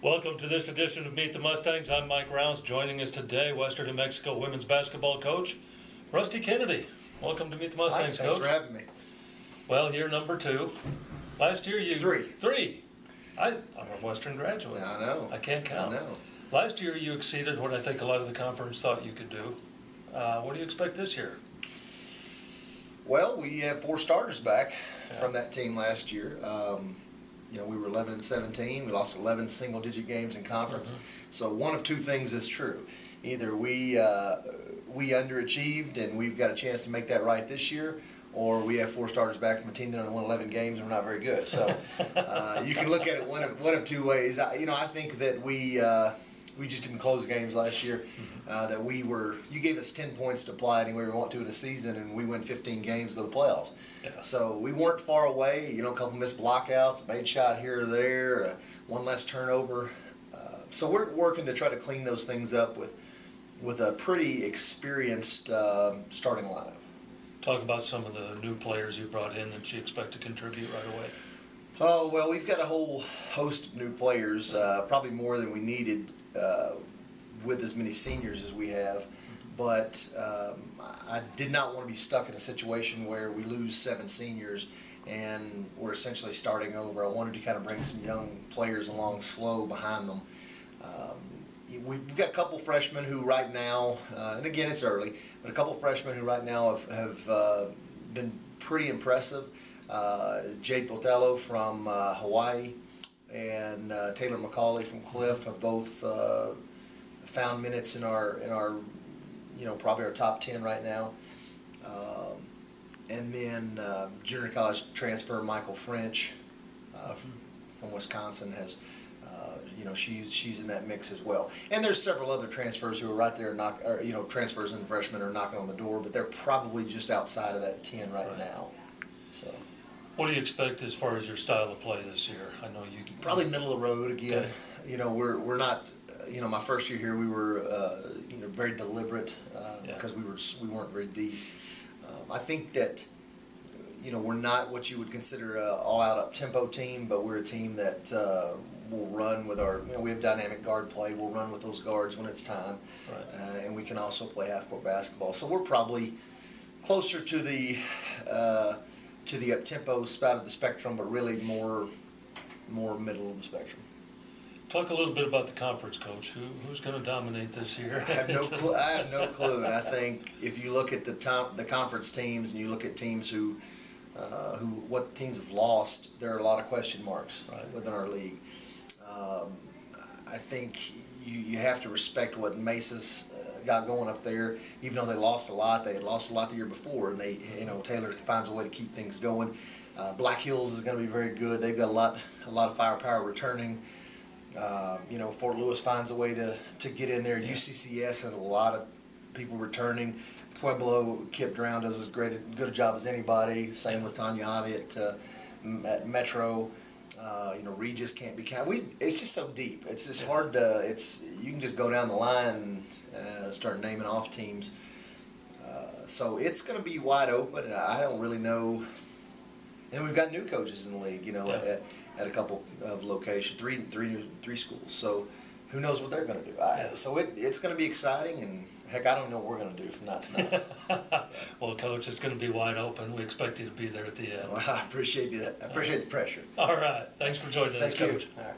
Welcome to this edition of Meet the Mustangs. I'm Mike Rouse. Joining us today, Western New Mexico women's basketball coach, Rusty Kennedy. Welcome to Meet the Mustangs, Thanks Coach. for having me. Well, year number 2. Last year you... Three. I'm a Western graduate. I know. I can't count. I know. Last year you exceeded what I think a lot of the conference thought you could do. What do you expect this year? Well, we have 4 starters back from that team last year. We were 11-17. We lost 11 single-digit games in conference. So one of two things is true. Either we underachieved and we've got a chance to make that right this year, or we have 4 starters back from a team that only won 11 games and we're not very good. So you can look at it one of two ways. I think that we just didn't close games last year. You gave us 10 points to apply anywhere we want to in a season, and we win 15 games, go to the playoffs. Yeah. So we weren't far away. A couple missed blockouts, a made shot here or there, one less turnover. So we're working to try to clean those things up with a pretty experienced starting lineup. Talk about some of the new players you brought in that you expect to contribute right away. Oh, well, we've got a whole host of new players, probably more than we needed with as many seniors as we have. But I did not want to be stuck in a situation where we lose 7 seniors and we're essentially starting over. I wanted to kind of bring some young players along slow behind them. We've got a couple freshmen who right now, and again it's early, but a couple freshmen who right now have been pretty impressive. Jade Botello from Hawaii and Taylor McCauley from Cliff have both found minutes in our probably our top 10 right now. And then junior college transfer Michael French from Wisconsin has, she's in that mix as well. And there's several other transfers who are right there, transfers and freshmen are knocking on the door, but they're probably just outside of that 10 right now. So. What do you expect as far as your style of play this year? I know you probably middle of the road again. Okay. We're not. My first year here, we were very deliberate because we weren't very deep. I think that we're not what you would consider an all-out up-tempo team, but we're a team that will run with our. We have dynamic guard play. We'll run with those guards when it's time, right. And we can also play half-court basketball. So we're probably closer to the up-tempo side of the spectrum, but really more middle of the spectrum. Talk a little bit about the conference, Coach. Who's going to dominate this year? I have no clue. And I think if you look at the conference teams and you look at teams what teams have lost, there are a lot of question marks within our league. I think you have to respect what Mesa's got going up there. Even though they lost a lot, they had lost a lot the year before, and Taylor finds a way to keep things going. Black Hills is going to be very good. They've got a lot of firepower returning. Fort Lewis finds a way to get in there. Yeah. UCCS has a lot of people returning. Pueblo, Kip Drown does as good a job as anybody. Same with Tanya Javi at Metro. Regis can't be counted. It's just so deep. It's just hard to. You can just go down the line and start naming off teams. So it's going to be wide open, and I don't really know. And we've got new coaches in the league. At a couple of locations, three schools. So who knows what they're going to do? So it's going to be exciting, and heck, I don't know what we're going to do from not tonight. Well, Coach, it's going to be wide open. We expect you to be there at the end. Well, I appreciate that. I appreciate the pressure. All right. Thanks for joining us, Coach. All right.